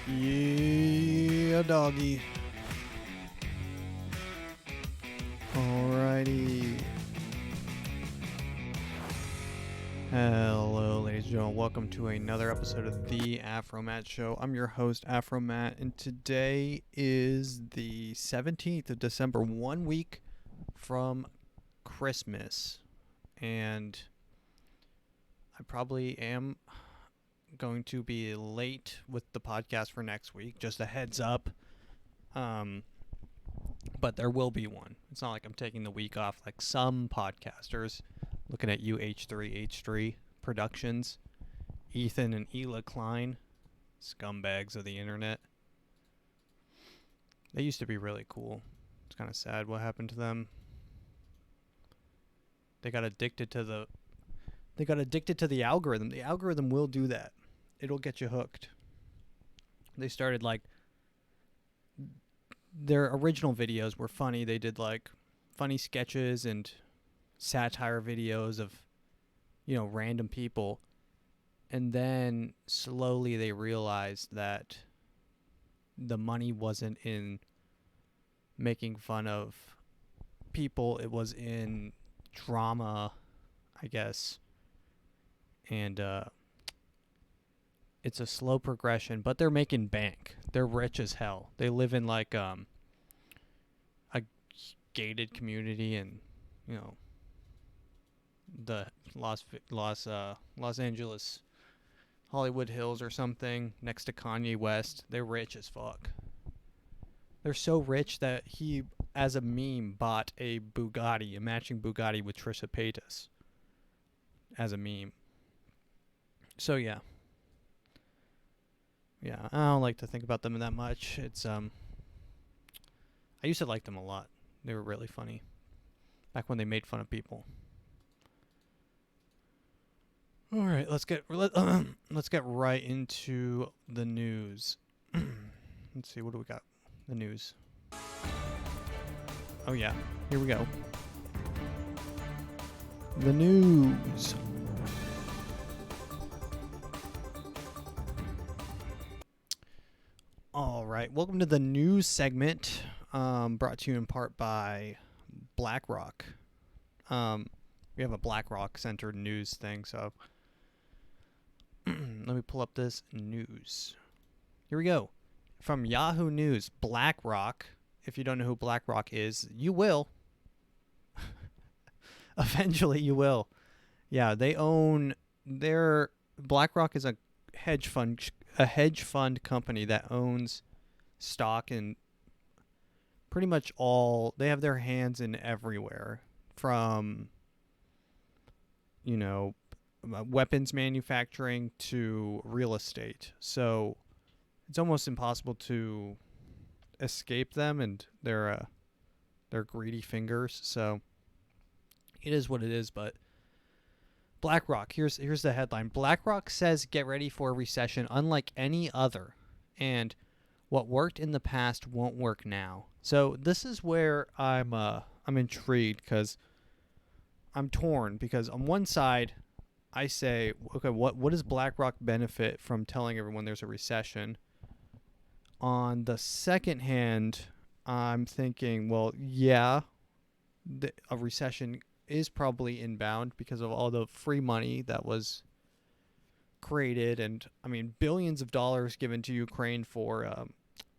Yeah, doggy. Alrighty. Hello, ladies and gentlemen. Welcome to another episode of the AfroMattt Show. I'm your host, AfroMattt, and today is the 17th of December, 1 week from Christmas. And I probably am going to be late with the podcast for next week. Just a heads up. But there will be one. It's not like I'm taking the week off like some podcasters. Looking at you, H3H3 Productions, Ethan and Ela Klein, scumbags of the internet. They used to be really cool. It's kind of sad what happened to them. They got addicted to the algorithm. The algorithm will do that. It'll get you hooked. They started like their original videos were funny. They did like funny sketches and satire videos of, random people. And then slowly they realized that the money wasn't in making fun of people. It was in drama, I guess. And it's a slow progression, but they're making bank. They're rich as hell. They live in like a gated community in, the Los Angeles Hollywood Hills or something next to Kanye West. They're rich as fuck. They're so rich that he, as a meme, bought a Bugatti, a matching Bugatti with Trisha Paytas as a meme. So yeah, I don't like to think about them that much. It's I used to like them a lot. They were really funny back when they made fun of people. All right, let's get right into the news. Let's see, what do we got? The news. Oh yeah, here we go. The news. All right, welcome to the news segment, brought to you in part by BlackRock. We have a BlackRock-centered news thing, so let me pull up this news. Here we go. From Yahoo News, BlackRock. If you don't know who BlackRock is, you will. Eventually, you will. Yeah, they own BlackRock is a hedge fund company that owns stock in pretty much all. They have their hands in everywhere, from weapons manufacturing to real estate. So it's almost impossible to escape them and their greedy fingers. So it is what it is. But BlackRock, here's the headline. BlackRock says get ready for a recession unlike any other, and what worked in the past won't work now. So this is where I'm intrigued, because I'm torn, because on one side I say, okay, what does BlackRock benefit from telling everyone there's a recession? On the second hand, I'm thinking, well, yeah, a recession is probably inbound because of all the free money that was created, and I mean billions of dollars given to Ukraine for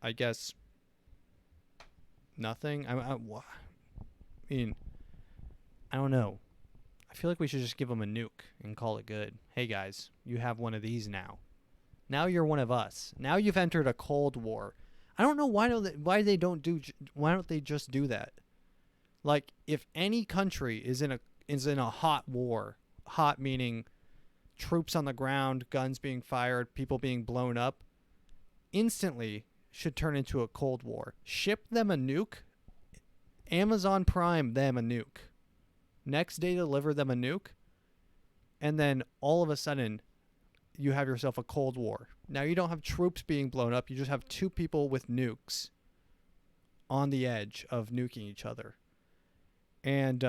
I guess nothing. I mean, I don't know. I feel like we should just give them a nuke and call it good. Hey guys, you have one of these now. Now you're one of us. Now you've entered a Cold War. I don't know why don't they just do that? Like, if any country is in a hot war, hot meaning troops on the ground, guns being fired, people being blown up, instantly should turn into a Cold War. Ship them a nuke. Amazon Prime them a nuke. Next day deliver them a nuke. And then all of a sudden you have yourself a Cold War. Now you don't have troops being blown up. You just have two people with nukes on the edge of nuking each other. And,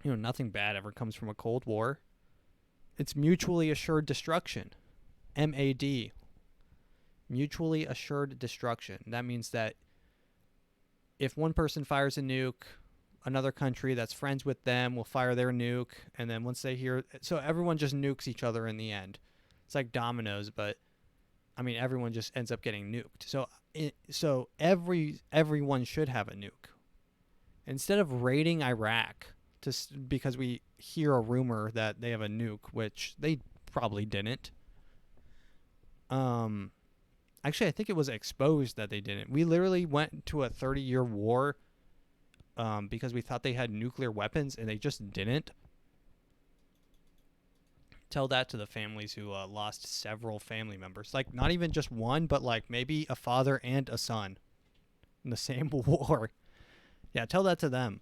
nothing bad ever comes from a Cold War. It's mutually assured destruction. MAD. Mutually assured destruction. That means that if one person fires a nuke, another country that's friends with them will fire their nuke, and then once they hear, so everyone just nukes each other in the end. It's like dominoes, but I mean everyone just ends up getting nuked. So everyone should have a nuke. Instead of raiding Iraq because we hear a rumor that they have a nuke, which they probably didn't. Actually, I think it was exposed that they didn't. We literally went to a 30-year war because we thought they had nuclear weapons, and they just didn't. Tell that to the families who lost several family members. Like, not even just one, but like maybe a father and a son in the same war. Yeah, tell that to them.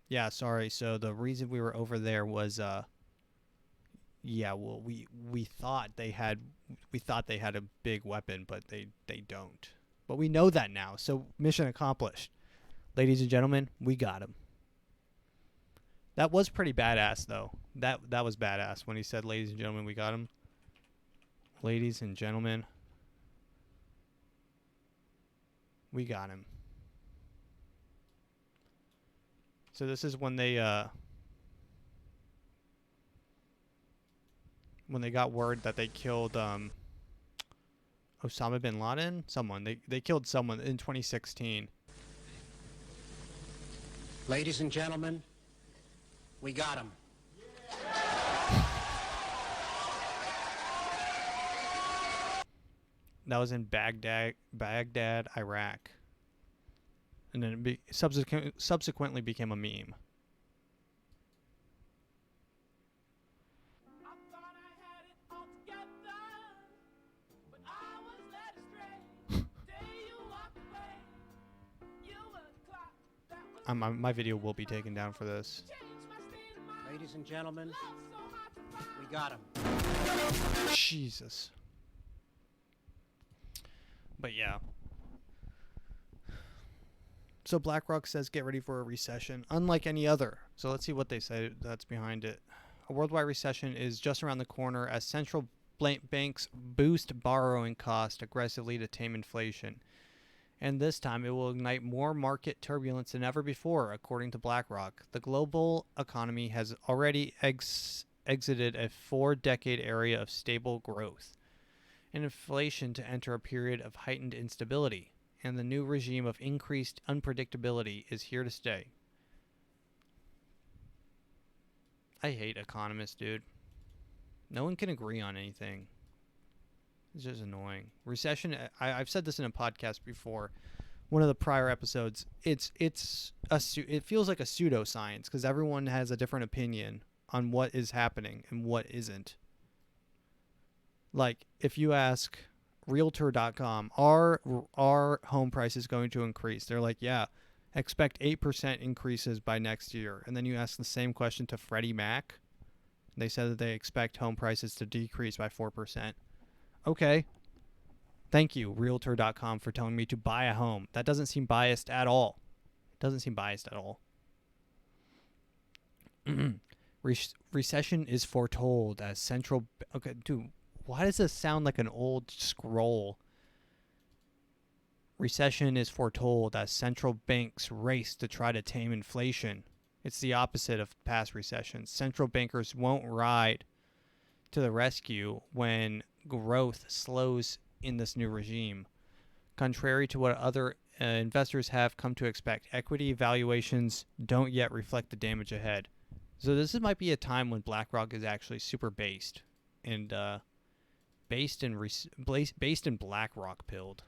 Yeah, sorry. So the reason we were over there was, we thought they had a big weapon, but they don't. But we know that now. So mission accomplished. Ladies and gentlemen, we got him. That was pretty badass, though. That was badass when he said, "Ladies and gentlemen, we got him." Ladies and gentlemen, we got him. So this is when they got word that they killed Osama bin Laden. They killed someone in 2016. Ladies and gentlemen, we got him. That was in Baghdad, Iraq. And then it subsequently became a meme. My video will be taken down for this. Ladies and gentlemen, we got him. Jesus. But yeah. So BlackRock says get ready for a recession, unlike any other. So let's see what they say that's behind it. A worldwide recession is just around the corner as central banks boost borrowing costs aggressively to tame inflation. And this time it will ignite more market turbulence than ever before, according to BlackRock. The global economy has already exited a 4-decade area of stable growth and inflation to enter a period of heightened instability. And the new regime of increased unpredictability is here to stay. I hate economists, dude. No one can agree on anything. It's just annoying. Recession, I've said this in a podcast before, one of the prior episodes. It feels like a pseudoscience because everyone has a different opinion on what is happening and what isn't. Like, if you ask Realtor.com, are home prices going to increase? They're like, yeah, expect 8% increases by next year. And then you ask the same question to Freddie Mac. They said that they expect home prices to decrease by 4%. Okay. Thank you, Realtor.com, for telling me to buy a home. That doesn't seem biased at all. It doesn't seem biased at all. Recession is foretold as central... Okay, dude, why does this sound like an old scroll? Recession is foretold as central banks race to try to tame inflation. It's the opposite of past recessions. Central bankers won't ride to the rescue when growth slows in this new regime. Contrary to what other investors have come to expect, equity valuations don't yet reflect the damage ahead. So this might be a time when BlackRock is actually super based and based in BlackRock pilled.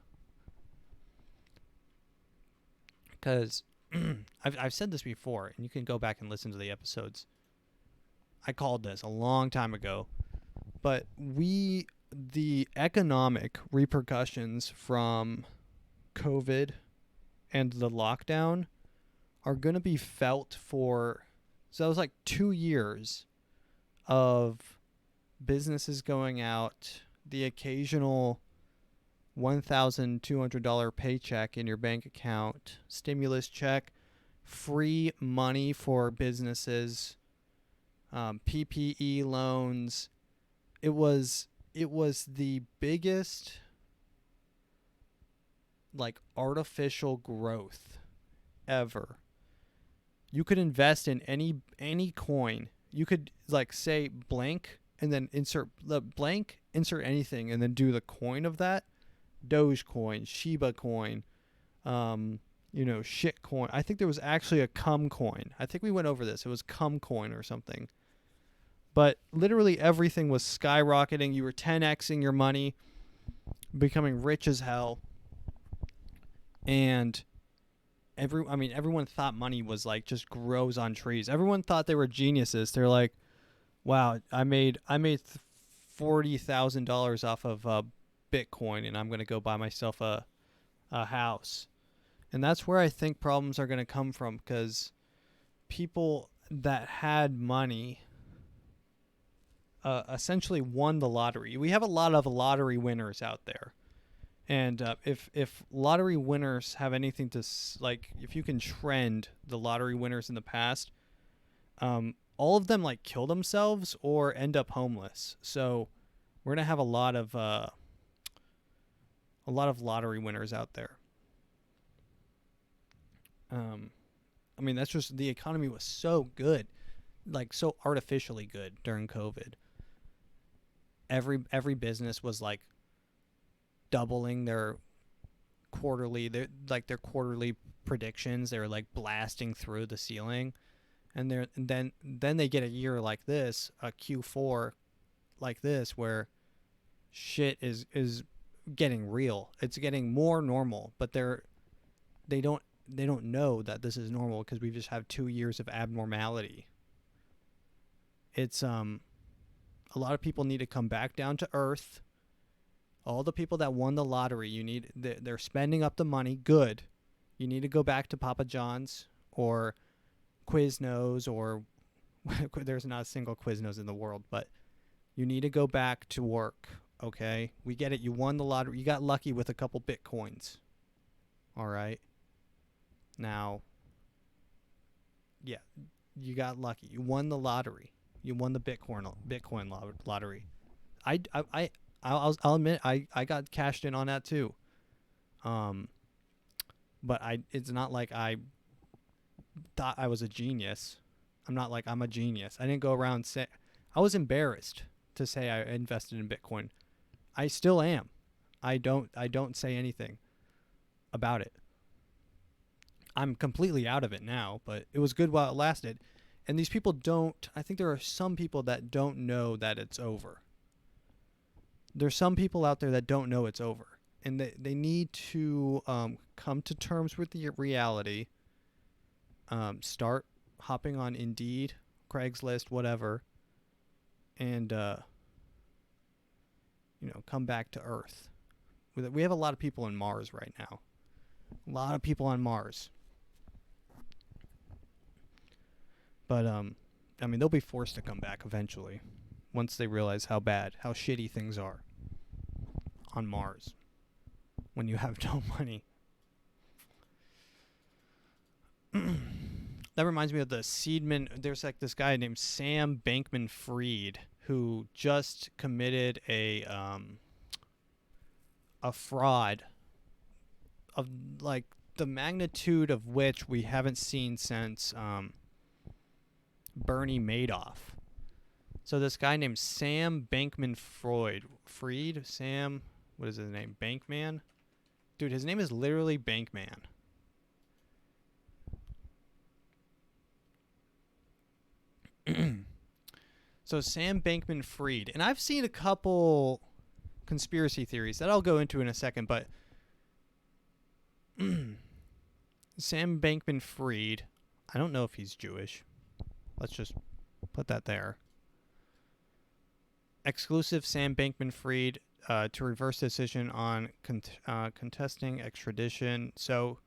Because I've said this before, and you can go back and listen to the episodes. I called this a long time ago, but the economic repercussions from COVID and the lockdown are going to be felt for, so that was like 2 years of businesses going out, the occasional $1,200 paycheck in your bank account, stimulus check, free money for businesses, PPE loans. It was the biggest like artificial growth ever. You could invest in any coin. You could like say blank and then insert the blank, insert anything, and then do the coin of that. Dogecoin, Shiba coin, shit coin. I think there was actually a cum coin. I think we went over this. It was cum coin or something. But literally everything was skyrocketing. You were 10xing your money, becoming rich as hell. And everyone thought money was like just grows on trees. Everyone thought they were geniuses. They're like, wow, I made $40,000 off of Bitcoin, and I'm going to go buy myself a house. And that's where I think problems are going to come from, because people that had money essentially won the lottery. We have a lot of lottery winners out there. And if lottery winners have anything to, like, if you can trend the lottery winners in the past, all of them, like, kill themselves or end up homeless. So we're going to have a lot of lottery winners out there. That's just, the economy was so good, like so artificially good during COVID. Every business was like doubling their quarterly predictions. They were like blasting through the ceiling, and then they get a year like this, a Q4 like this, where shit is getting real. It's getting more normal, but they don't know that this is normal, because we just have 2 years of abnormality. It's a lot of people need to come back down to earth. All the people that won the lottery, they're spending up the money. Good. You need to go back to Papa John's or Quiznos, or there's not a single Quiznos in the world, but you need to go back to work. Okay, we get it. You won the lottery. You got lucky with a couple Bitcoins. All right. Now, yeah, you got lucky. You won the lottery. You won the Bitcoin lottery. I'll admit I got cashed in on that too. But it's not like I thought I was a genius. I'm not like I'm a genius. I didn't go around say I was embarrassed to say I invested in Bitcoin. I still am. I don't say anything about it. I'm completely out of it now, but it was good while it lasted. And these people I think there are some people that don't know that it's over. There's some people out there that don't know it's over. And they need to come to terms with the reality. Start hopping on Indeed, Craigslist, whatever. And, come back to Earth. We have a lot of people on Mars right now. A lot of people on Mars. But, they'll be forced to come back eventually, once they realize how shitty things are on Mars when you have no money. That reminds me of the Seedman. There's like this guy named Sam Bankman-Fried who just committed a fraud of like the magnitude of which we haven't seen since Bernie Madoff. So this guy named Sam Bankman-Fried, Sam, what is his name? Bankman? Dude, his name is literally Bankman. So Sam Bankman-Fried, and I've seen a couple conspiracy theories that I'll go into in a second, but Sam Bankman-Fried, I don't know if he's Jewish. Let's just put that there. Exclusive Sam Bankman-Fried to reverse decision on contesting extradition. So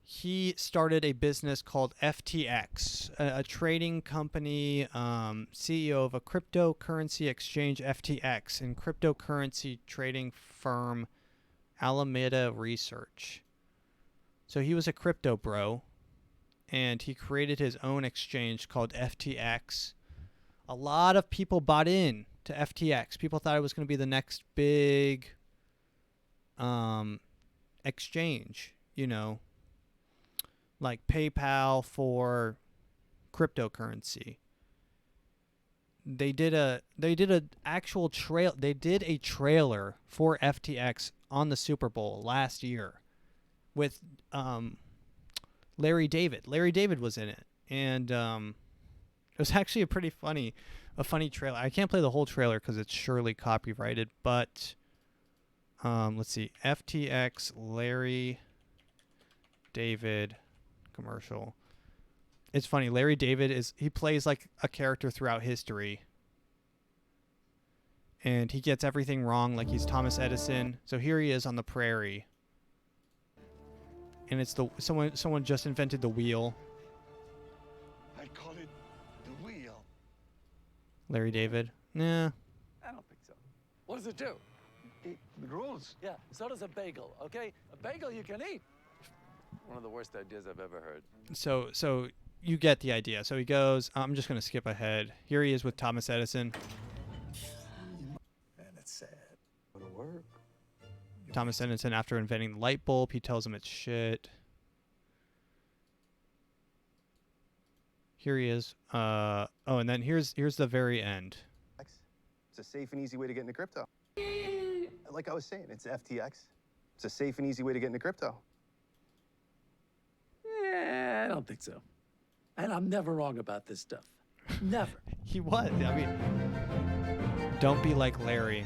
he started a business called FTX, a trading company, CEO of a cryptocurrency exchange, FTX, and cryptocurrency trading firm, Alameda Research. So he was a crypto bro, and he created his own exchange called FTX. A lot of people bought in to FTX. People thought it was going to be the next big exchange, you know, like PayPal for cryptocurrency. They did a actual trail. They did a trailer for FTX on the Super Bowl last year with Larry David. Larry David was in it, and it was actually a funny trailer. I can't play the whole trailer because it's surely copyrighted, but let's see, FTX Larry David commercial. It's funny. Larry David he plays like a character throughout history, and he gets everything wrong, like he's Thomas Edison. So here he is on the prairie, and it's someone just invented the wheel. I call it the wheel. Larry David. Nah. I don't think so. What does it do? It rolls. Yeah, so does a bagel, okay? A bagel you can eat. One of the worst ideas I've ever heard. So you get the idea. So he goes, I'm just going to skip ahead. Here he is with Thomas Edison. And it's sad. Go to work. Thomas Edison, after inventing the light bulb, he tells him it's shit. Here he is. Oh, and then here's the very end. It's a safe and easy way to get into crypto. Like I was saying, it's FTX. It's a safe and easy way to get into crypto. Yeah, I don't think so. And I'm never wrong about this stuff. Never. He was. I mean, don't be like Larry.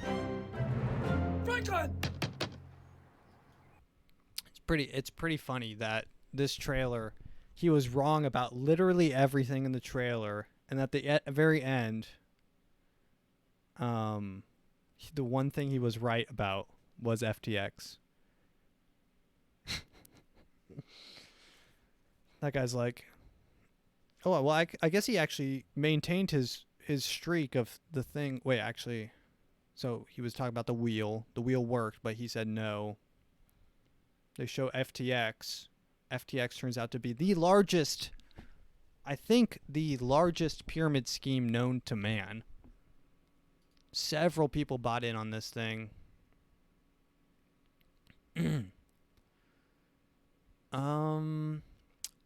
Franklin! It's pretty funny that this trailer, he was wrong about literally everything in the trailer, and at the very end, the one thing he was right about was FTX. That guy's like, oh well, I guess he actually maintained his streak of the thing. Wait, actually, so he was talking about the wheel. The wheel worked, but he said no. They show FTX. FTX turns out to be the largest pyramid scheme known to man. Several people bought in on this thing.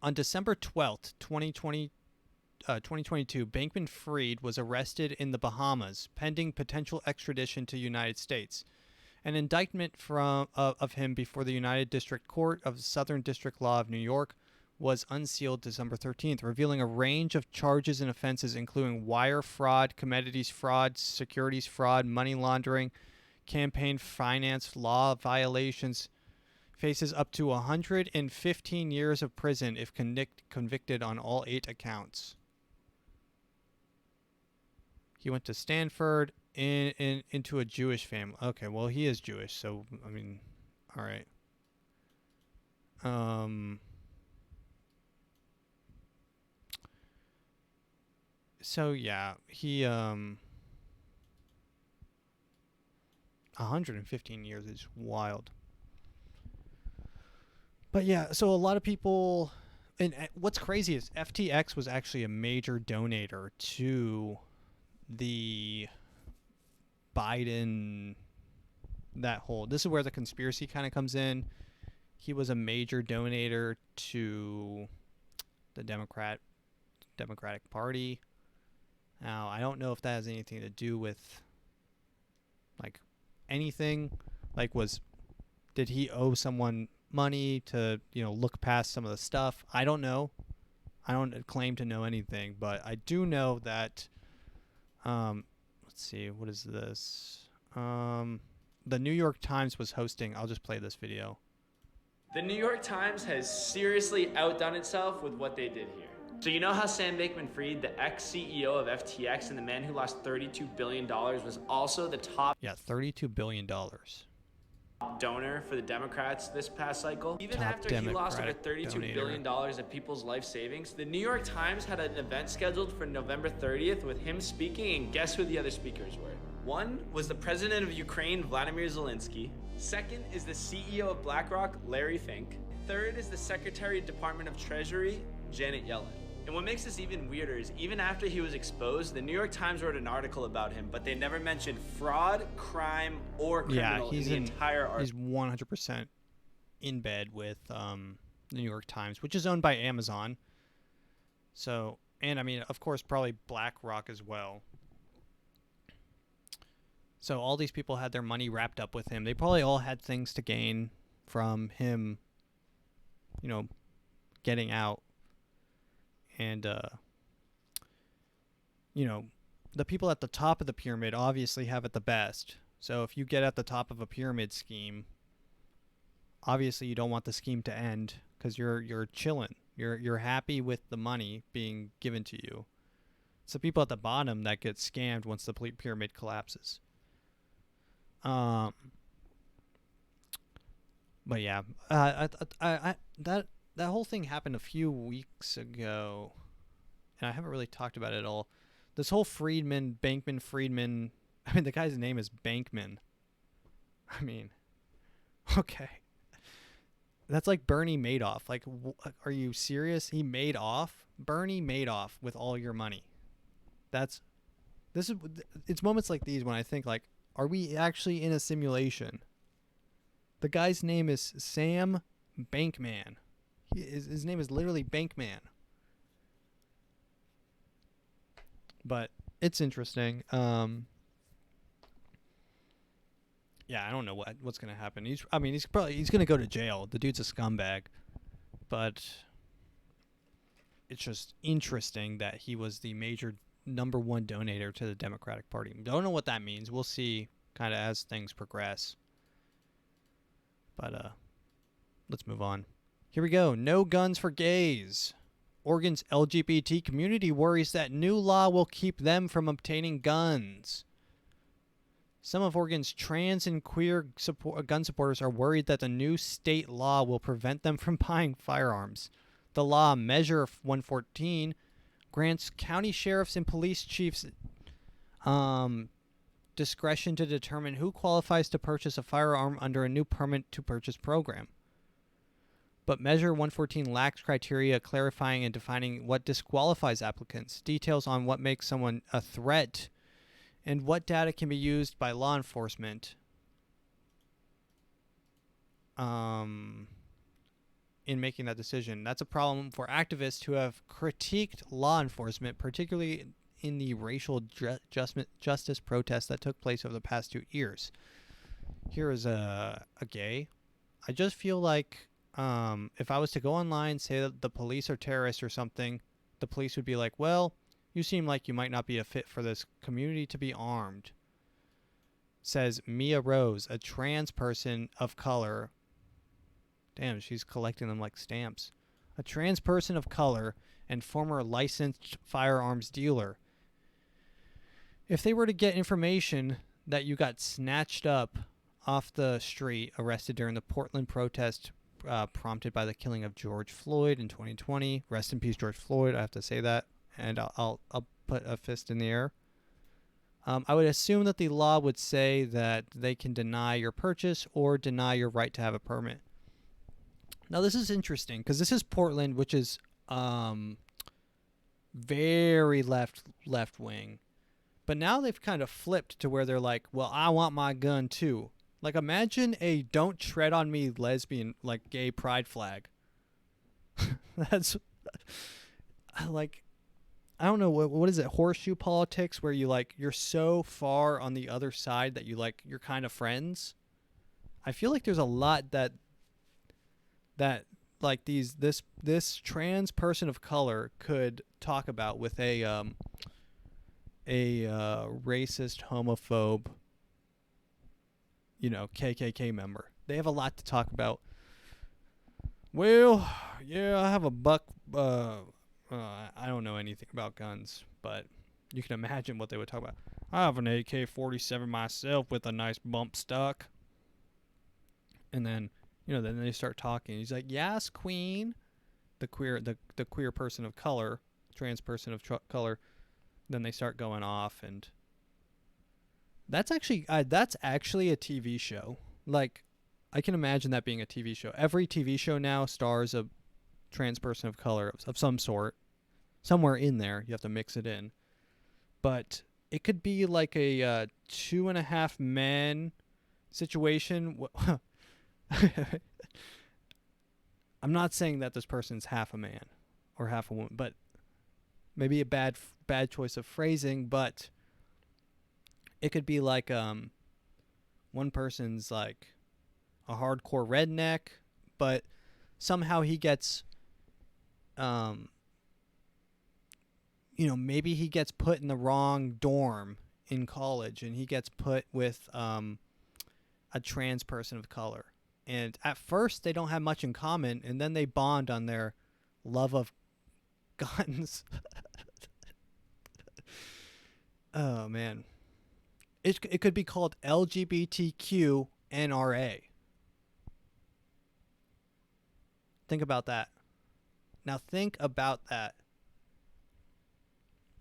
On December 12th, 2022, Bankman-Fried was arrested in the Bahamas, pending potential extradition to United States. An indictment of him before the United District Court of the Southern District Law of New York was unsealed December 13th, revealing a range of charges and offenses including wire fraud, commodities fraud, securities fraud, money laundering, campaign finance law violations. Faces up to 115 years of prison if convicted on all 8 accounts. He went to Stanford into a Jewish family. Okay, well, he is Jewish, so, I mean, all right. So, yeah, he, 115 years is wild. But yeah, so a lot of people, and what's crazy is FTX was actually a major donator to the Biden, this is where the conspiracy kind of comes in. He was a major donator to the Democratic Party. Now, I don't know if that has anything to do with, like, anything. Like, did he owe someone money to, look past some of the stuff? I don't know. I don't claim to know anything, but I do know that, let's see, what is this? The New York Times was hosting, I'll just play this video. The New York Times has seriously outdone itself with what they did here. So you know how Sam Bankman-Fried, the ex-CEO of FTX and the man who lost $32 billion, was also the top $32 billion. donor for the Democrats this past cycle? Even Top after he lost over Democratic $32 billion of people's life savings, the New York Times had an event scheduled for November 30th with him speaking, and guess who the other speakers were? One was the president of Ukraine, Vladimir Zelensky. Second is the CEO of BlackRock, Larry Fink. Third is the Secretary of Department of Treasury, Janet Yellen. And what makes this even weirder is even after he was exposed, the New York Times wrote an article about him, but they never mentioned fraud, crime, or criminal in the entire article. He's 100% in bed with the New York Times, which is owned by Amazon. So, and I mean, of course, probably BlackRock as well. So all these people had their money wrapped up with him. They probably all had things to gain from him, you know, getting out. And, you know, the people at the top of the pyramid obviously have it the best. So if you get at the top of a pyramid scheme, obviously you don't want the scheme to end because you're chilling. You're happy with the money being given to you. It's the people at the bottom that get scammed once the pyramid collapses. But yeah, that whole thing happened a few weeks ago, and I haven't really talked about it at all. This whole Bankman-Friedman. I mean, the guy's name is Bankman. I mean, okay, that's like Bernie Madoff. Like, are you serious? He made off Bernie Madoff with all your money. It's moments like these when I think, like, are we actually in a simulation? The guy's name is Sam Bankman. His name is literally Bankman. But it's interesting. Yeah, I don't know what's gonna happen. He's gonna go to jail. The dude's a scumbag. But it's just interesting that he was the major number one donator to the Democratic Party. Don't know what that means. We'll see kind of as things progress. But let's move on. Here we go. No guns for gays. Oregon's LGBT community worries that new law will keep them from obtaining guns. Some of Oregon's trans and queer gun supporters are worried that the new state law will prevent them from buying firearms. The law, Measure 114, grants county sheriffs and police chiefs discretion to determine who qualifies to purchase a firearm under a new permit to purchase program. But Measure 114 lacks criteria clarifying and defining what disqualifies applicants, details on what makes someone a threat, and what data can be used by law enforcement in making that decision. That's a problem for activists who have critiqued law enforcement, particularly in the racial justice protests that took place over the past 2 years. Here is a gay. I just feel like if I was to go online and say that the police are terrorists or something, the police would be like, well, you seem like you might not be a fit for this community to be armed. Says Mia Rose, a trans person of color. Damn, she's collecting them like stamps. A trans person of color and former licensed firearms dealer. If they were to get information that you got snatched up off the street, arrested during the Portland protest prompted by the killing of George Floyd in 2020. Rest in peace, George Floyd. I have to say that, and I'll put a fist in the air. I would assume that the law would say that they can deny your purchase or deny your right to have a permit. Now, this is interesting because this is Portland, which is very left wing. But now they've kind of flipped to where they're like, well, I want my gun too. Like, imagine a "don't tread on me" lesbian, like, gay pride flag. That's like, I don't know, what is it, horseshoe politics, where you, like, you're so far on the other side that you, like, you're kind of friends. I feel like there's a lot that like this trans person of color could talk about with a racist, homophobe, KKK member. They have a lot to talk about. Well, yeah, I have a buck. I don't know anything about guns, but you can imagine what they would talk about. I have an AK-47 myself with a nice bump stock. And then, then they start talking. He's like, "Yes, queen." The queer person of color, trans person of color. Then they start going off, and that's actually a TV show. Like, I can imagine that being a TV show. Every TV show now stars a trans person of color of some sort. Somewhere in there, you have to mix it in. But it could be like a 2.5 Men situation. I'm not saying that this person's half a man or half a woman, but maybe a bad choice of phrasing, but it could be like one person's like a hardcore redneck, but somehow he gets maybe he gets put in the wrong dorm in college and he gets put with a trans person of color. And at first they don't have much in common, and then they bond on their love of guns. Oh man. It could be called LGBTQ NRA. Think about that. Now think about that.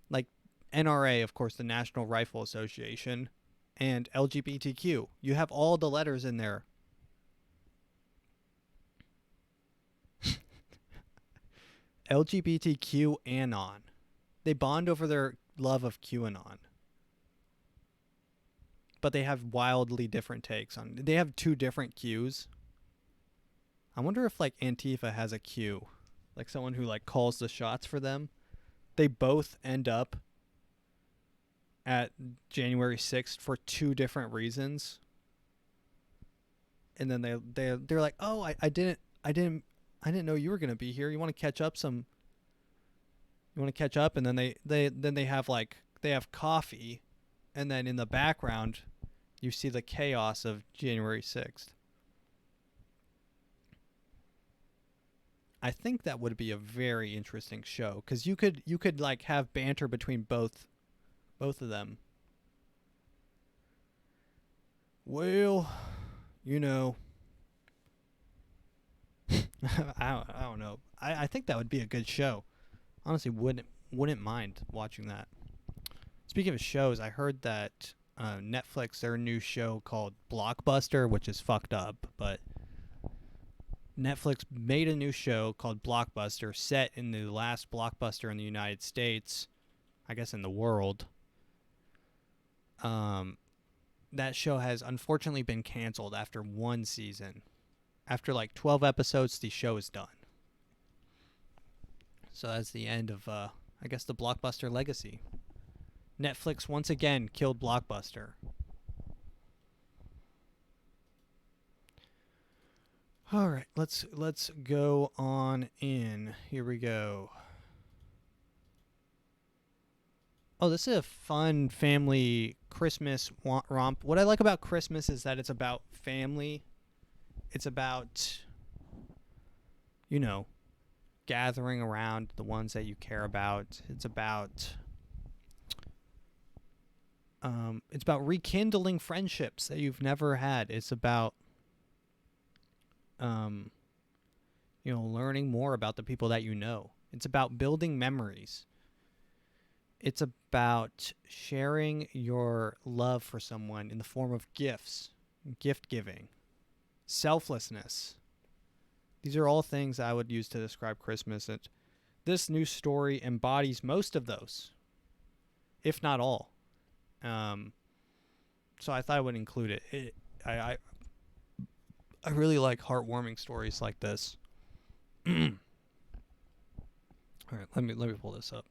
Like NRA, of course, the National Rifle Association, and LGBTQ. You have all the letters in there. LGBTQ anon. They bond over their love of QAnon. But they have wildly different takes on it. They have two different Qs. I wonder if like Antifa has a Q. Like someone who like calls the shots for them. They both end up at January 6th for two different reasons. And then they're like, "Oh, I didn't know you were going to be here. You want to catch up some and then they have coffee, and then in the background you see the chaos of January 6th. I think that would be a very interesting show, cuz you could like have banter between both of them. Well, I don't know. I think that would be a good show. Honestly, wouldn't mind watching that. Speaking of shows, I heard that Netflix, their new show called Blockbuster, which is fucked up, but Netflix made a new show called Blockbuster, set in the last Blockbuster in the United States, I guess in the world. That show has unfortunately been canceled after one season. After like 12 episodes, the show is done. So that's the end of, I guess, the Blockbuster legacy. Netflix once again killed Blockbuster. All right, let's go on in. Here we go. Oh, this is a fun family Christmas romp. What I like about Christmas is that it's about family. It's about, gathering around the ones that you care about. It's about rekindling friendships that you've never had. It's about learning more about the people that you know. It's about building memories. It's about sharing your love for someone in the form of gifts, gift giving, selflessness. These are all things I would use to describe Christmas. And this new story embodies most of those, if not all. So I thought I would include it. I really like heartwarming stories like this. All right, let me pull this up.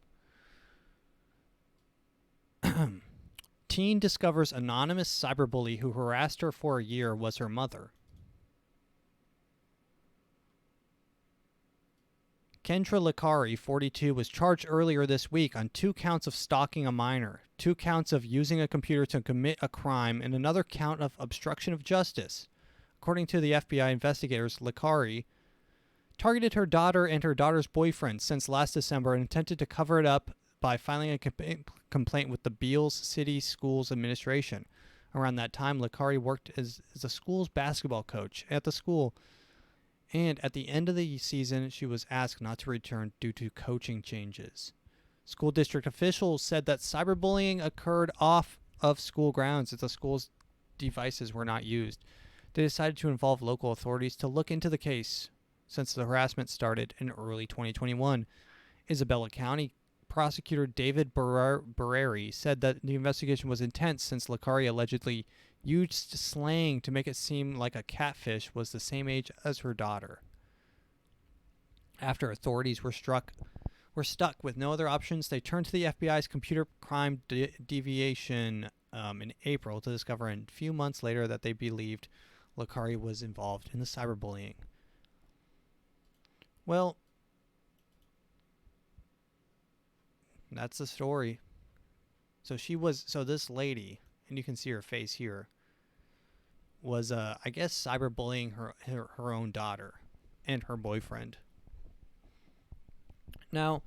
Teen discovers anonymous cyberbully who harassed her for a year was her mother. Kendra Licari, 42, was charged earlier this week on 2 counts of stalking a minor, 2 counts of using a computer to commit a crime, and another count of obstruction of justice. According to the FBI investigators, Licari targeted her daughter and her daughter's boyfriend since last December and attempted to cover it up by filing a complaint with the Beals City Schools Administration. Around that time, Licari worked as a school's basketball coach at the school, and at the end of the season, she was asked not to return due to coaching changes. School district officials said that cyberbullying occurred off of school grounds as the school's devices were not used. They decided to involve local authorities to look into the case since the harassment started in early 2021. Isabella County prosecutor David Barreri said that the investigation was intense since Licari allegedly used slang to make it seem like a catfish was the same age as her daughter. After authorities were stuck with no other options, they turned to the FBI's computer crime deviation in April to discover a few months later that they believed Licari was involved in the cyberbullying. Well, that's the story. So this lady, and you can see her face here, was I guess cyberbullying her own daughter and her boyfriend. Now,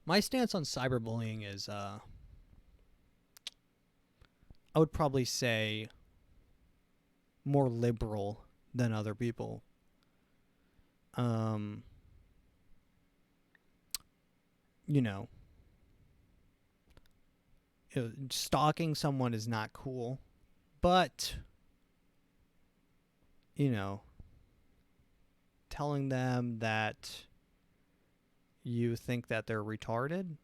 my stance on cyberbullying is I would probably say more liberal than other people. You know, stalking someone is not cool, but telling them that you think that they're retarded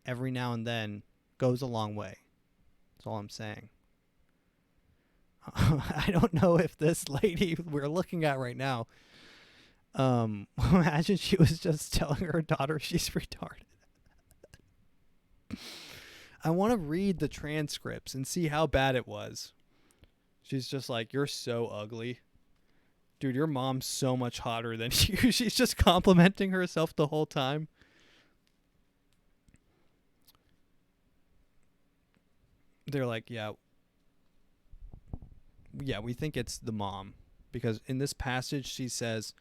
every now and then goes a long way. That's all I'm saying. I don't know if this lady we're looking at right now, imagine she was just telling her daughter she's retarded. I want to read the transcripts and see how bad it was. She's just like, "You're so ugly. Dude, your mom's so much hotter than you." She's just complimenting herself the whole time. They're like, yeah, we think it's the mom. Because in this passage, she says,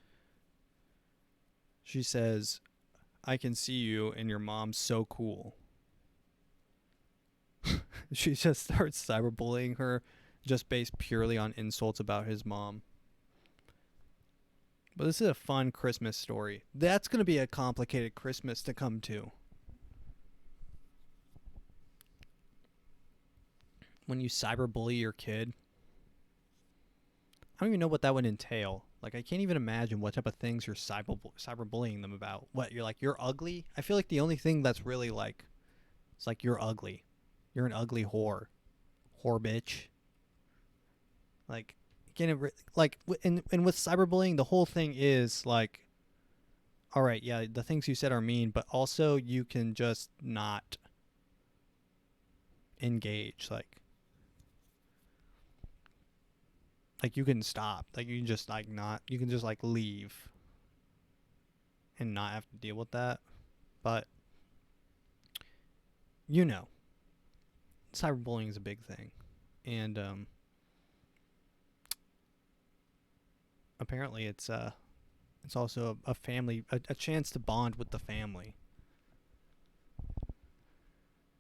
"I can see you and your mom's so cool." She just starts cyberbullying her just based purely on insults about his mom. But this is a fun Christmas story. That's going to be a complicated Christmas to come to. When you cyberbully your kid. I don't even know what that would entail. Like, I can't even imagine what type of things you're cyberbullying them about. What, you're like, "You're ugly"? I feel like the only thing that's really like, it's like, "You're ugly. You're an ugly whore. Whore bitch." Like, and with cyberbullying, the whole thing is like, all right, yeah, the things you said are mean, but also you can just not engage. Like you can stop. Like, you can just like not. You can just like leave and not have to deal with that. But cyberbullying is a big thing, and apparently it's also a family, a chance to bond with the family.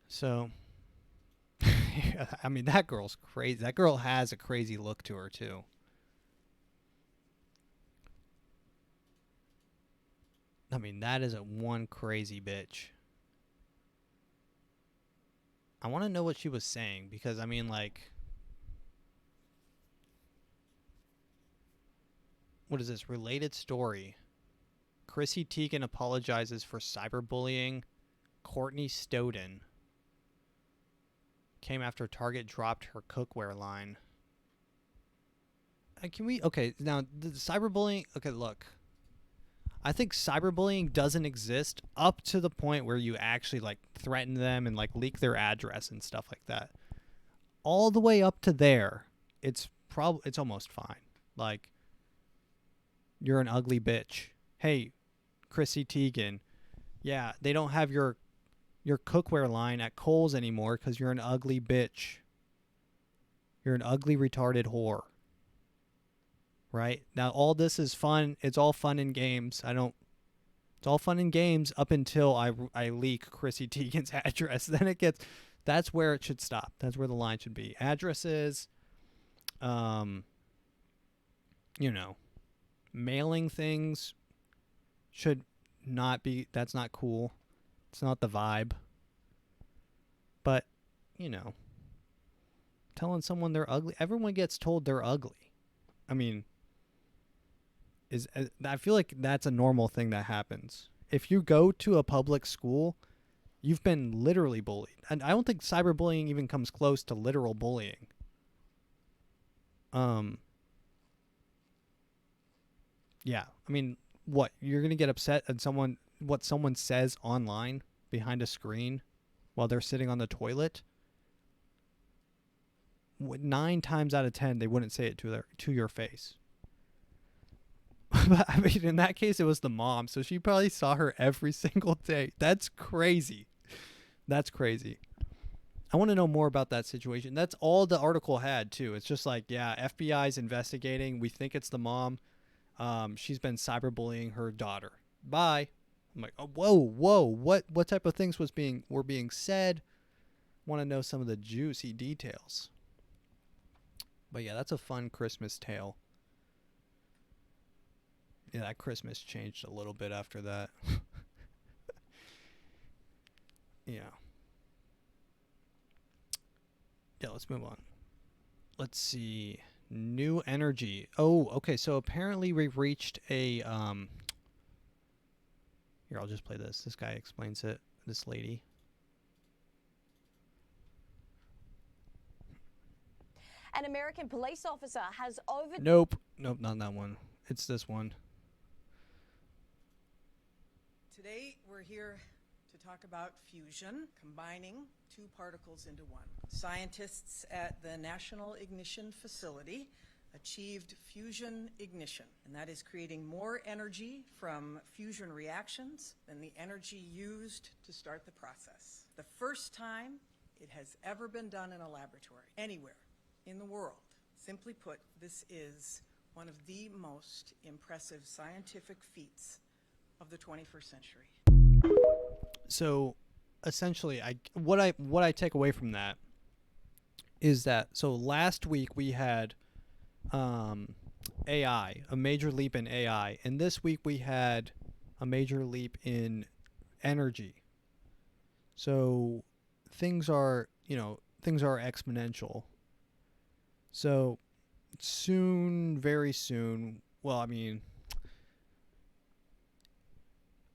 So, I mean, that girl's crazy. That girl has a crazy look to her too. I mean, that is one crazy bitch. I want to know what she was saying, because I mean, like, what is this? Related story. Chrissy Teigen apologizes for cyberbullying. Courtney Stoughton came after Target dropped her cookware line. Okay, now, the cyberbullying, okay, look. I think cyberbullying doesn't exist up to the point where you actually, like, threaten them and, like, leak their address and stuff like that. All the way up to there, it's almost fine. Like, "You're an ugly bitch. Hey, Chrissy Teigen, yeah, they don't have your cookware line at Kohl's anymore because you're an ugly bitch. You're an ugly, retarded whore." Right? Now, all this is fun. It's all fun and games. It's all fun and games up until I leak Chrissy Teigen's address. Then that's where it should stop. That's where the line should be. Addresses, mailing things should not be, that's not cool. It's not the vibe. But, telling someone they're ugly, everyone gets told they're ugly. I mean, I feel like that's a normal thing that happens. If you go to a public school, you've been literally bullied. And I don't think cyberbullying even comes close to literal bullying. Yeah, I mean, what, you're going to get upset at what someone says online behind a screen while they're sitting on the toilet? 9 times out of 10, they wouldn't say it to your face. But I mean, in that case, it was the mom, so she probably saw her every single day. That's crazy. That's crazy. I want to know more about that situation. That's all the article had, too. It's just like, yeah, FBI's investigating. We think it's the mom. She's been cyberbullying her daughter. Bye. I'm like, oh, whoa. What type of things were being said? Want to know some of the juicy details. But yeah, that's a fun Christmas tale. Yeah, that Christmas changed a little bit after that. Yeah. Yeah, let's move on. Let's see. New energy. Oh, okay. So apparently we've reached a here, I'll just play this. This guy explains it. This lady. An American police officer has Nope, not that one. It's this one. Today, we're here to talk about fusion, combining two particles into one. Scientists at the National Ignition Facility achieved fusion ignition, and that is creating more energy from fusion reactions than the energy used to start the process. The first time it has ever been done in a laboratory, anywhere in the world. Simply put, this is one of the most impressive scientific feats of the 21st century. So essentially, what I take away from that is that, so last week we had AI, a major leap in AI, and this week we had a major leap in energy. So things are exponential. So soon, very soon, well, I mean,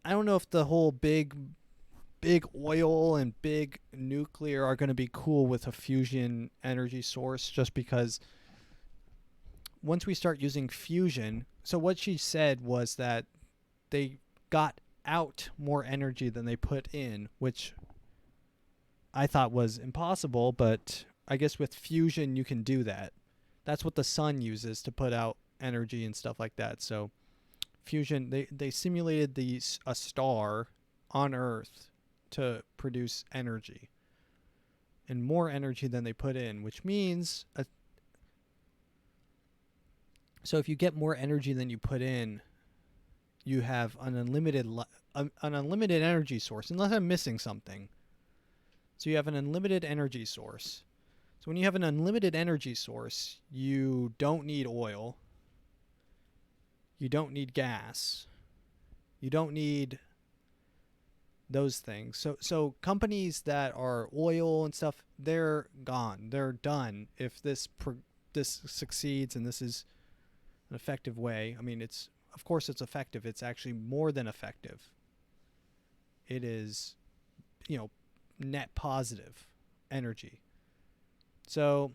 I don't know if the whole big oil and big nuclear are going to be cool with a fusion energy source, just because once we start using fusion, so what she said was that they got out more energy than they put in, which I thought was impossible, but I guess with fusion you can do that. That's what the sun uses to put out energy and stuff like that. So fusion, they simulated a star on Earth to produce energy, and more energy than they put in, which means so if you get more energy than you put in, you have an unlimited energy source, unless I'm missing something. So you have an unlimited energy source. So when you have an unlimited energy source, you don't need oil. You don't need gas. You don't need those things. So companies that are oil and stuff, they're gone. They're done if this succeeds and this is an effective way. I mean, of course it's effective. It's actually more than effective. It is, net positive energy. So,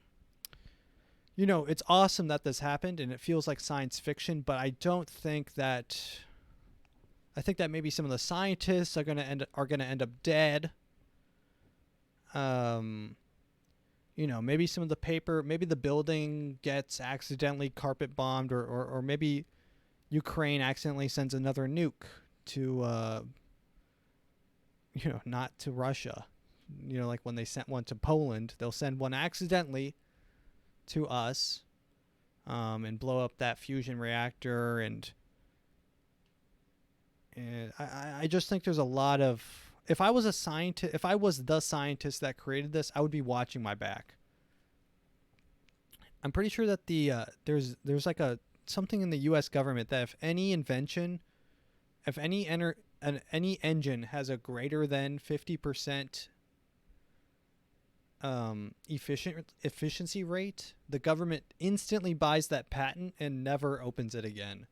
it's awesome that this happened, and it feels like science fiction, but I don't think that... I think that maybe some of the scientists are gonna end up dead. Maybe some of the paper, maybe the building gets accidentally carpet bombed, or maybe Ukraine accidentally sends another nuke to, not to Russia. Like when they sent one to Poland, they'll send one accidentally to us, and blow up that fusion reactor. And I just think there's a lot of... If I was the scientist that created this, I would be watching my back. I'm pretty sure that there's like something in the U.S. government that if any engine has a greater than 50% efficiency rate, the government instantly buys that patent and never opens it again.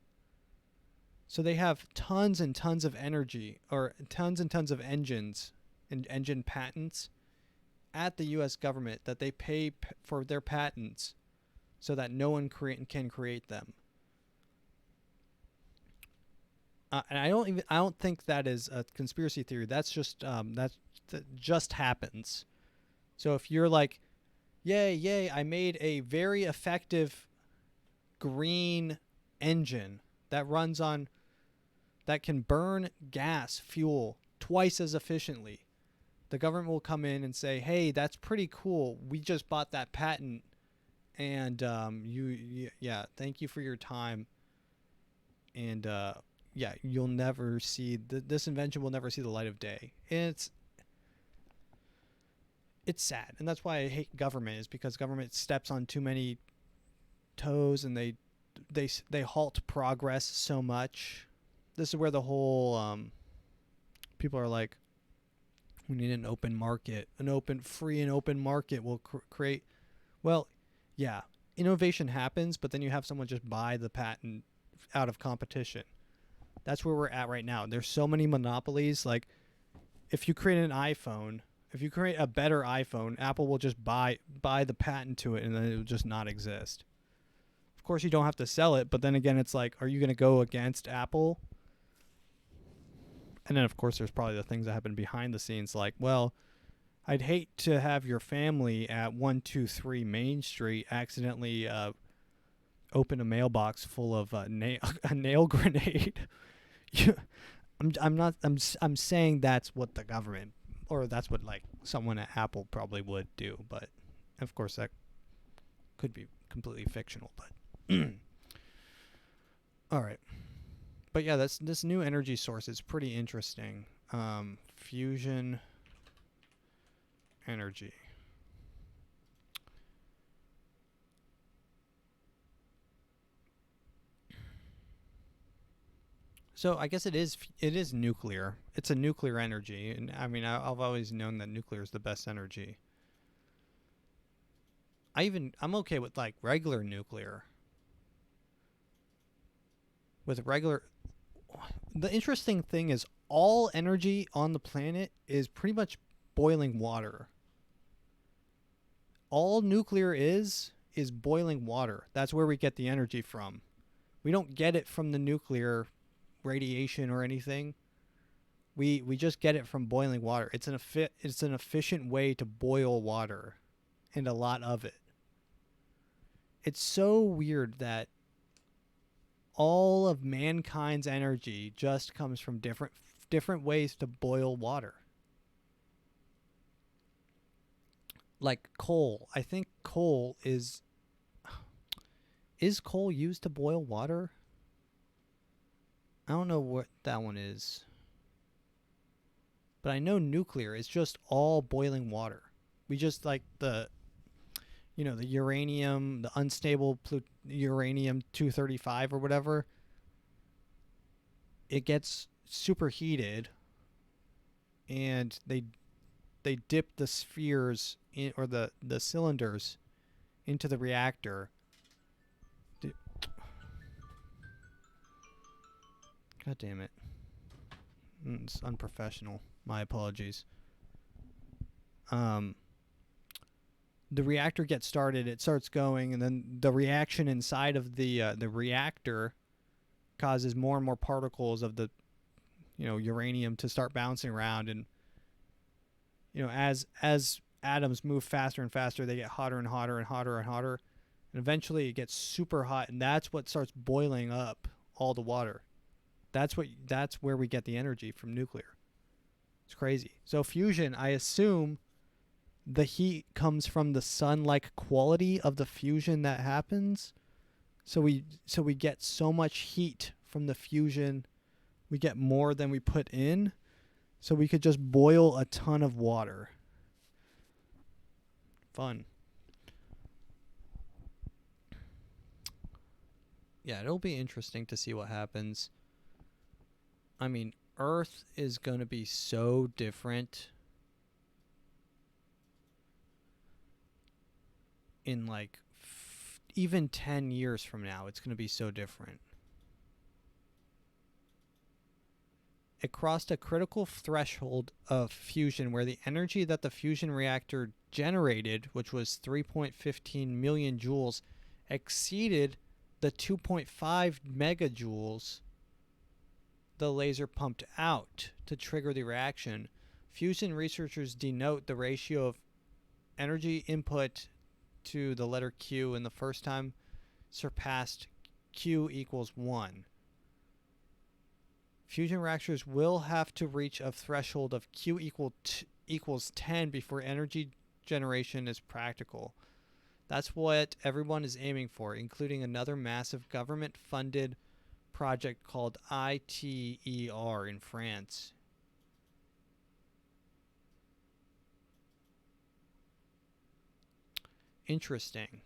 So they have tons and tons of energy, or tons and tons of engines and engine patents at the U.S. government that they pay for their patents so that no one can create them. And I don't think that is a conspiracy theory. That's just that just happens. So if you're like, yay, I made a very effective green engine that runs on, that can burn gas fuel twice as efficiently, the government will come in and say, hey, that's pretty cool. We just bought that patent, and yeah, thank you for your time. And yeah, you'll never see this invention will never see the light of day. And it's sad, and that's why I hate government, is because government steps on too many toes, and they halt progress so much. This is where the whole people are like, we need an open market, free and open market will create. Well, yeah, innovation happens, but then you have someone just buy the patent out of competition. That's where we're at right now. There's so many monopolies. Like, if you create an iPhone, if you create a better iPhone, Apple will just buy the patent to it, and then it will just not exist. Of course, you don't have to sell it, but then again, it's like, are you going to go against Apple? And then, of course, there's probably the things that happen behind the scenes, like, well, I'd hate to have your family at 123 Main Street accidentally open a mailbox full of a nail grenade. I'm saying that's what the government, or that's what like someone at Apple probably would do, but of course that could be completely fictional. But all right. But yeah, this new energy source is pretty interesting. Fusion energy. So I guess it is nuclear. It's a nuclear energy, and I mean I've always known that nuclear is the best energy. I'm okay with like regular nuclear. With regular, the interesting thing is all energy on the planet is pretty much boiling water. All nuclear is boiling water. That's where we get the energy from. We don't get it from the nuclear radiation or anything. We just get it from boiling water. It's an efficient way to boil water, and a lot of it. It's so weird that all of mankind's energy just comes from different ways to boil water. Like coal. I think coal is coal used to boil water? I don't know what that one is. But I know nuclear is just all boiling water. We just like the uranium, the unstable uranium-235 or whatever. It gets superheated, and they dip the spheres in, or the cylinders into the reactor. God damn it. It's unprofessional. My apologies. The reactor gets started, it starts going, and then the reaction inside of the reactor causes more and more particles of the uranium to start bouncing around, and as atoms move faster and faster, they get hotter and hotter and hotter and hotter, and eventually it gets super hot, and that's what starts boiling up all the water. That's where we get the energy from nuclear. It's crazy. So fusion, I assume the heat comes from the sun-like quality of the fusion that happens. So we get so much heat from the fusion. We get more than we put in. So we could just boil a ton of water. Fun. Yeah, it'll be interesting to see what happens. I mean, Earth is going to be so different in like even 10 years from now. It's going to be so different. It crossed a critical threshold of fusion where the energy that the fusion reactor generated, which was 3.15 million joules, exceeded the 2.5 megajoules the laser pumped out to trigger the reaction. Fusion researchers denote the ratio of energy input to the letter Q in the first time surpassed Q equals 1. Fusion reactors will have to reach a threshold of Q equals 10 before energy generation is practical. That's what everyone is aiming for, including another massive government-funded project called ITER in France. Interesting.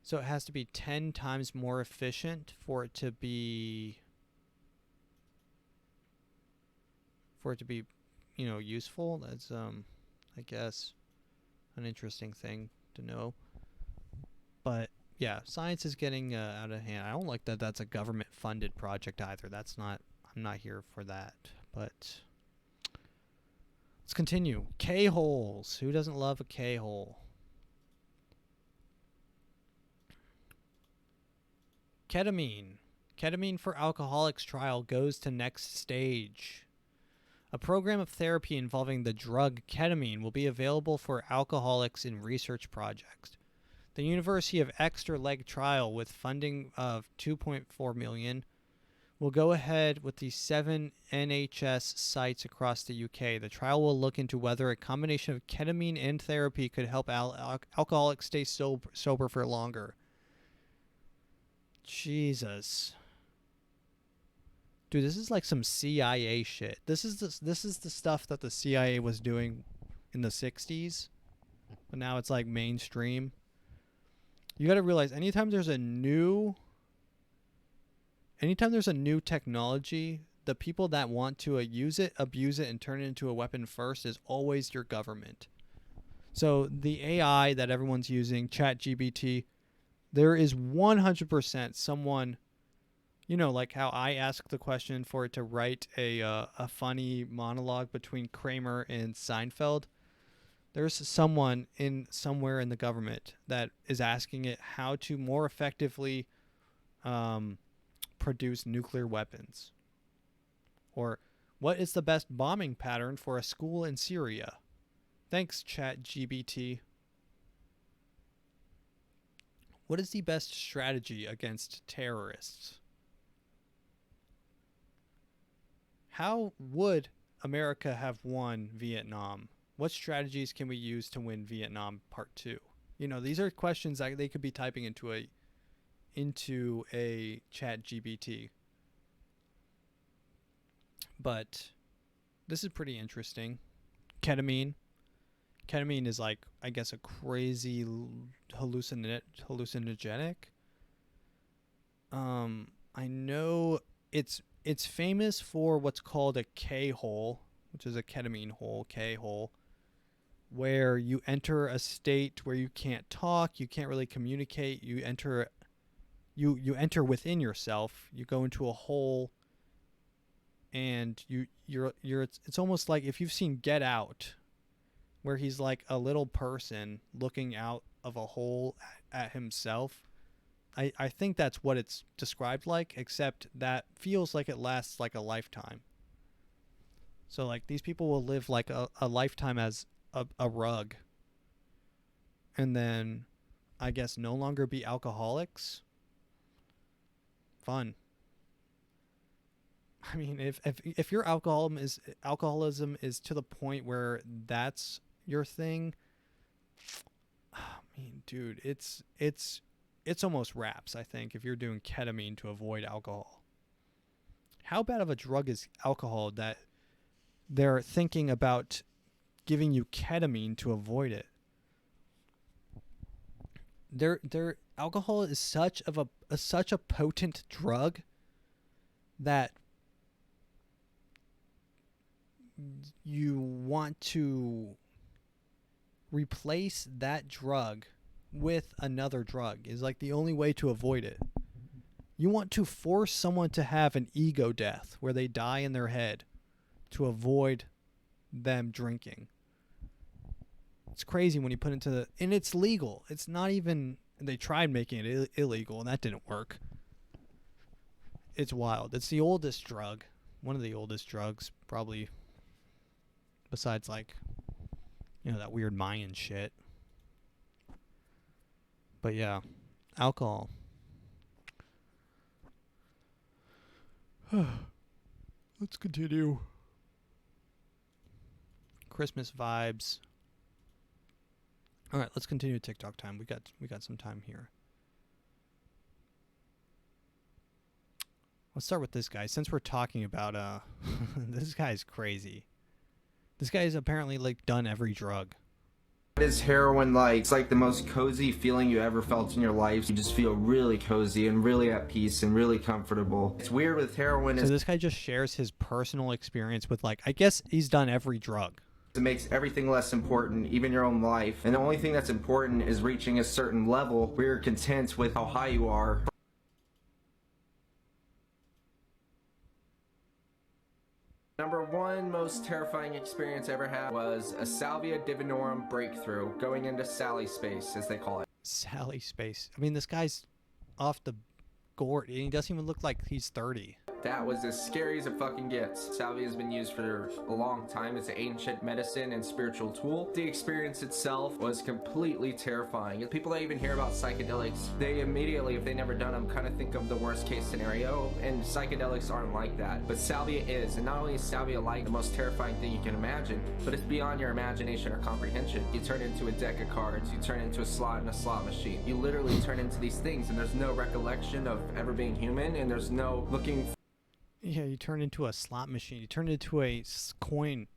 So it has to be 10 times more efficient for it to be useful. That's I guess an interesting thing to know. But yeah, science is getting out of hand. I don't like that that's a government funded project either. I'm not here for that. But let's continue. K-holes. Who doesn't love a K-hole? Ketamine. Ketamine for alcoholics trial goes to next stage. A program of therapy involving the drug ketamine will be available for alcoholics in research projects. The University of Exeter Leg trial, with funding of $2.4 million, will go ahead with the 7 NHS sites across the UK. The trial will look into whether a combination of ketamine and therapy could help alcoholics stay sober for longer. Jesus. Dude, this is like some CIA shit. This is the stuff that the CIA was doing in the 60s, but now it's like mainstream. You got to realize anytime there's a new technology, the people that want to use it, abuse it, and turn it into a weapon first is always your government. So the AI that everyone's using, ChatGPT, there is 100% someone, like how I asked the question for it to write a funny monologue between Kramer and Seinfeld. There's someone somewhere in the government that is asking it how to more effectively produce nuclear weapons. Or what is the best bombing pattern for a school in Syria? Thanks, ChatGPT. What is the best strategy against terrorists? How would America have won Vietnam? What strategies can we use to win Vietnam Part 2? These are questions that they could be typing into a ChatGPT. But this is pretty interesting. Ketamine. Ketamine is like, I guess, a crazy hallucinogenic. I know it's famous for what's called a K-hole, which is a ketamine hole, K-hole, where you enter a state where you can't talk, you can't really communicate, you enter within yourself, you go into a hole, and it's almost like if you've seen Get Out, where he's like a little person looking out of a hole at himself. I think that's what it's described like, except that feels like it lasts like a lifetime. So like these people will live like a lifetime as a rug, and then I guess no longer be alcoholics. Fun. I mean, if your alcoholism is to the point where that's your thing, I mean, dude, it's almost raps, I think, if you're doing ketamine to avoid alcohol. How bad of a drug is alcohol that they're thinking about giving you ketamine to avoid it? Their alcohol is such a potent drug that you want to replace that drug with another drug is like the only way to avoid it. You want to force someone to have an ego death where they die in their head to avoid them drinking. It's crazy when you put into and it's legal. It's not even, they tried making it illegal and that didn't work. it's wild. It's the oldest drug. One of the oldest drugs, probably, besides, like, you know, that weird Mayan shit. But yeah, alcohol. Let's continue. Christmas vibes. All right, let's continue TikTok time. We got some time here. Let's start with this guy. Since we're talking about this guy's crazy. This guy's apparently like done every drug. What is heroin like? It's like the most cozy feeling you ever felt in your life. You just feel really cozy and really at peace and really comfortable. It's weird with heroin. So this guy just shares his personal experience with, like, I guess he's done every drug. It makes everything less important, even your own life. And the only thing that's important is reaching a certain level where you're content with how high you are. Number one most terrifying experience I ever had was a salvia divinorum breakthrough, going into Sally space, as they call it. Sally space. I mean, this guy's off the gourd. He doesn't even look like he's 30. That was as scary as it fucking gets. Salvia has been used for a long time as an ancient medicine and spiritual tool. The experience itself was completely terrifying. People that even hear about psychedelics, they immediately, if they never done them, kind of think of the worst case scenario, and psychedelics aren't like that. But salvia is, and not only is salvia like the most terrifying thing you can imagine, but it's beyond your imagination or comprehension. You turn into a deck of cards, you turn into a slot in a slot machine. You literally turn into these things, and there's no recollection of ever being human, and there's no looking. Yeah, you turn into a slot machine. You turn into a coin.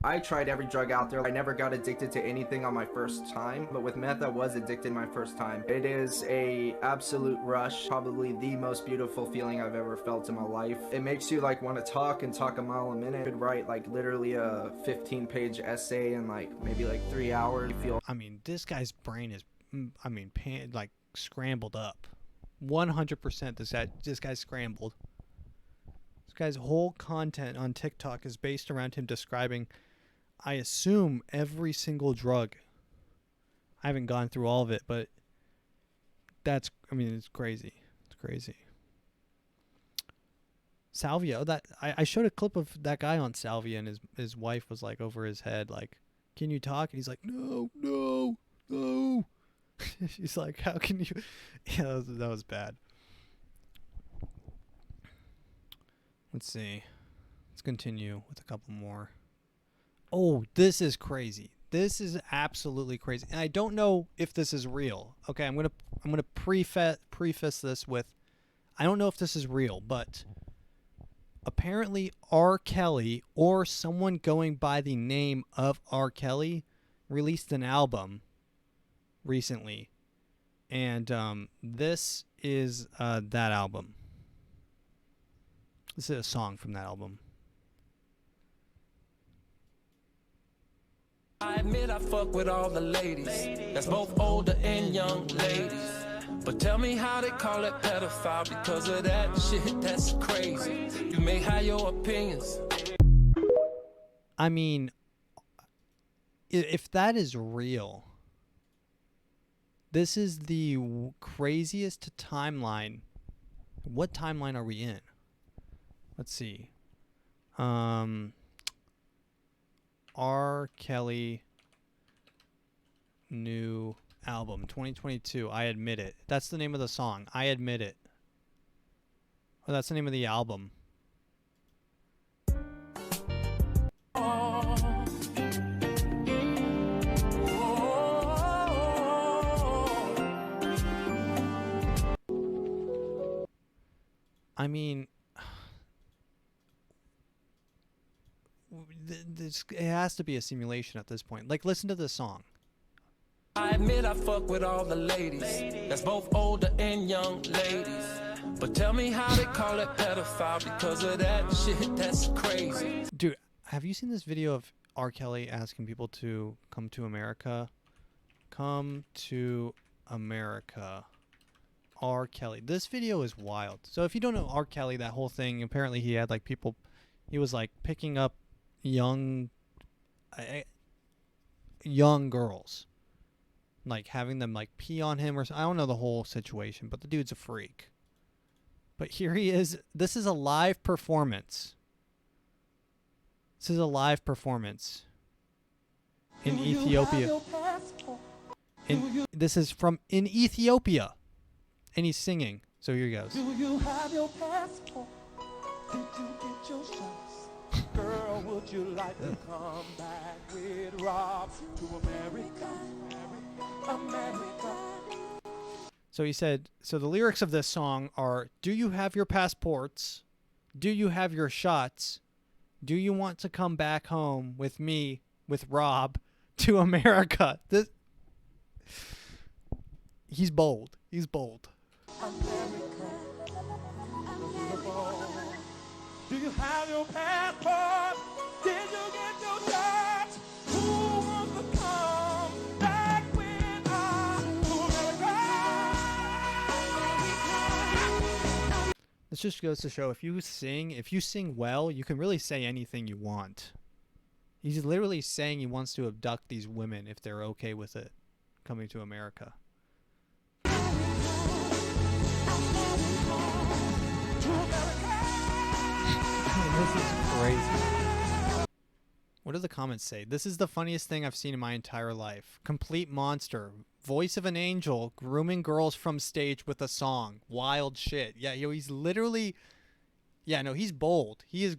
I tried every drug out there. I never got addicted to anything on my first time, but with meth I was addicted my first time. It is a absolute rush, probably the most beautiful feeling I've ever felt in my life. It makes you like want to talk and talk a mile a minute. You could write like literally a 15-page essay in like maybe like 3 hours. You feel. I mean, this guy's brain is, like scrambled up. 100% this guy's scrambled. This guy's whole content on TikTok is based around him describing, I assume, every single drug. I haven't gone through all of it, but it's crazy. It's crazy. Salvia, I showed a clip of that guy on Salvia, and his wife was like over his head, like, can you talk? And he's like, no. She's like, how can you? Yeah, that was bad. Let's see. Let's continue with a couple more. Oh, this is crazy. This is absolutely crazy. And I don't know if this is real. Okay, I'm gonna preface this with, I don't know if this is real, but apparently R. Kelly, or someone going by the name of R. Kelly, released an album recently. And this is that album. This is a song from that album. I admit I fuck with all the ladies. That's both older and young ladies. But tell me how they call it pedophile because of that shit, that's crazy. You may have your opinions. I mean, if that is real, this is the craziest timeline. What timeline are we in? Let's see. R. Kelly new album 2022. I Admit It. That's the name of the song. I Admit It. Oh, that's the name of the album. I mean, it has to be a simulation at this point. Like, listen to this song. I admit I fuck with all the ladies. That's both older and young ladies. But tell me how they call it pedophile because of that shit, that's crazy. Dude, have you seen this video of R. Kelly asking people to come to America? Come to America. R. Kelly. This video is wild. So if you don't know R. Kelly, that whole thing, apparently he had like people, he was like picking up young girls, like having them like pee on him or something. I don't know the whole situation, but the dude's a freak. But here he is. This is a live performance. This is a live performance in Ethiopia. This is from in Ethiopia. And he's singing. So here he goes. Do you have your passport? Did you get your shots? Girl, would you like to come back with Rob to America? America. So he said, so the lyrics of this song are, do you have your passports? Do you have your shots? Do you want to come back home with me, with Rob, to America? He's bold. He's bold. Do you have your passport? Did you get your shots? Who wants to come back with us to America? This just goes to show if you sing well, you can really say anything you want. He's literally saying he wants to abduct these women if they're okay with it coming to America. This is crazy. What do the comments say? This is the funniest thing I've seen in my entire life. Complete monster. Voice of an angel. Grooming girls from stage with a song. Wild shit. Yeah, he's literally... Yeah, no, he's bold. He's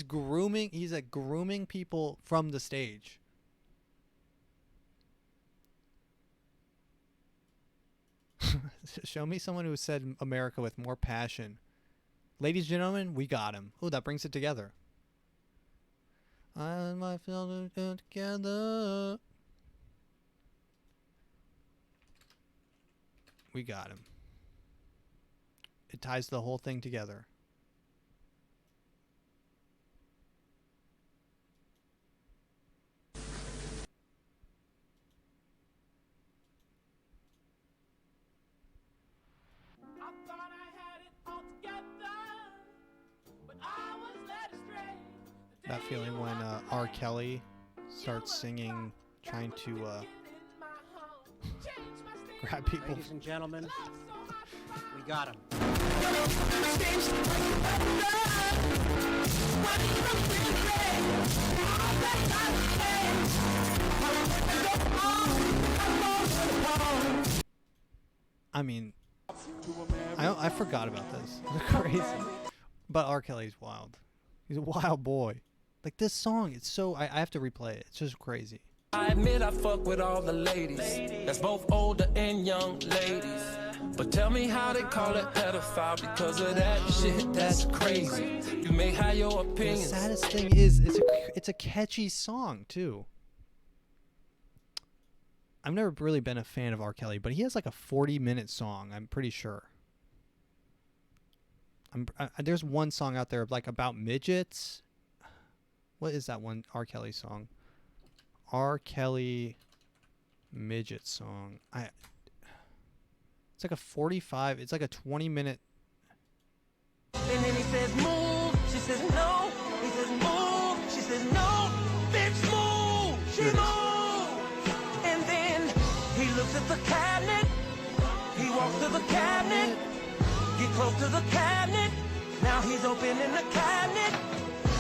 grooming... He's grooming people from the stage. Show me someone who said America with more passion. Ladies and gentlemen, we got him. Oh, that brings it together. I and my filter together. We got him. It ties the whole thing together. That feeling when R. Kelly starts singing, trying to grab people. Ladies and gentlemen, we got him. I mean, I forgot about this. It's crazy. But R. Kelly's wild. He's a wild boy. Like this song, it's so... I have to replay it. It's just crazy. I admit I fuck with all the ladies. That's both older and young ladies. But tell me how they call it pedophile because of that shit. That's crazy. You may have your opinion. The saddest thing is, it's a catchy song too. I've never really been a fan of R. Kelly, but he has like a 40-minute song. I'm pretty sure. There's one song out there like about midgets. What is that one R. Kelly song? R. Kelly midget song. It's like a 45. It's like a 20-minute. And then he says move. She says no. He says move. She says no. Bitch move. She moves. And then he looks at the cabinet. He walks to the cabinet. Get close to the cabinet. Now he's opening the cabinet.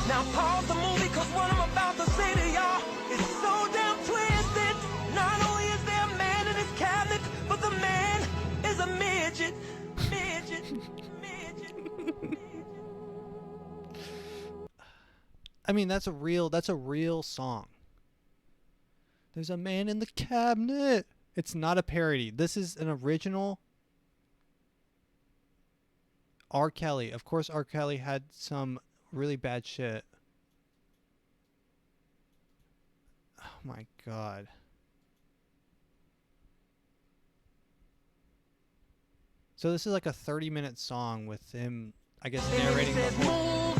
Now pause the movie, cause what I'm about to say to y'all is so damn twisted. Not only is there a man in his cabinet, but the man is a midget. Midget. Midget. I mean, that's a real song. There's a man in the cabinet. It's not a parody. This is an original R. Kelly. Of course, R. Kelly had some really bad shit. Oh my god. So this is like a 30-minute song with him, I guess, narrating the whole...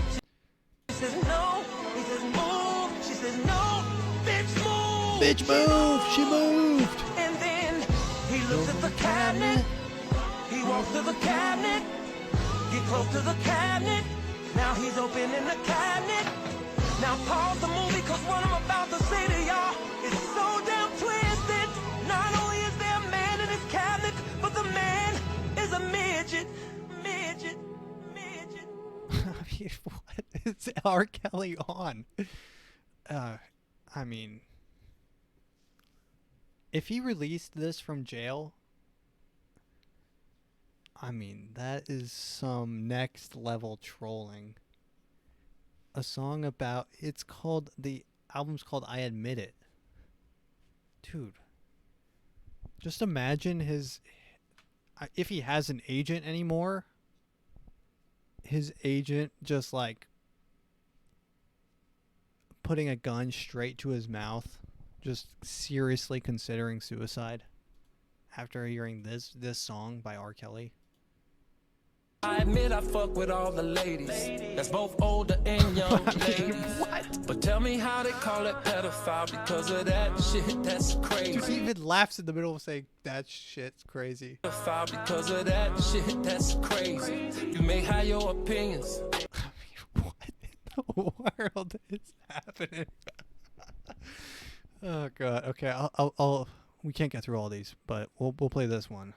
She says no. He says move. She says no. Bitch move. Bitch move. She moved. And then he looks at the cabinet. He walks to the cabinet. Get close to the cabinet. Now he's opening the cabinet. Now pause the movie, cause what I'm about to say to y'all is so damn twisted. Not only is there a man in his cabinet, but the man is a midget. Midget. What is R. Kelly on? I mean, if he released this from jail, I mean, that is some next level trolling. A song about, the album's called I Admit It. Dude, just imagine if he has an agent anymore, his agent just like putting a gun straight to his mouth, just seriously considering suicide after hearing this song by R. Kelly. I admit I fuck with all the ladies. That's both older and young ladies. What? But tell me how they call it pedophile because of that shit. That's crazy. Dude, he even laughs in the middle of saying that shit's crazy. Pedophile because of that shit. That's crazy. You may have your opinions. I mean, what in the world is happening? Oh god. Okay, I'll we can't get through all these, but we'll play this one.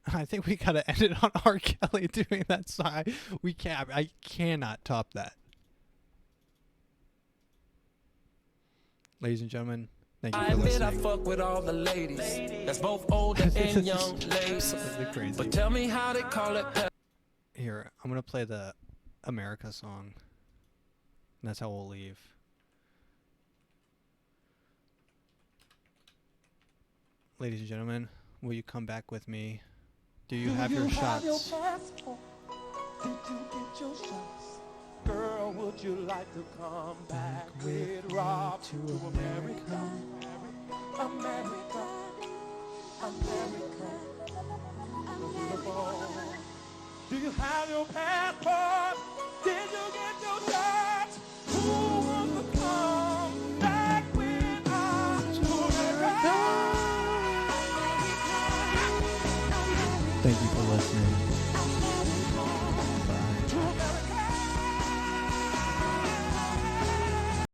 I think we gotta end it on R. Kelly doing that song. We can't. I cannot top that. Ladies and gentlemen, thank you for listening. I admit I fuck with all the ladies. That's both older and young ladies. Absolutely crazy. But tell me how they call it. Here, I'm gonna play the America song. And that's how we'll leave. Ladies and gentlemen, will you come back with me? Do you have your shots? Did you get your shots? Girl, would you like to come back with Rob to America? America, America. Do you have your passport? Did you get your shots? Who wants to come back with us to America? Thank you for listening.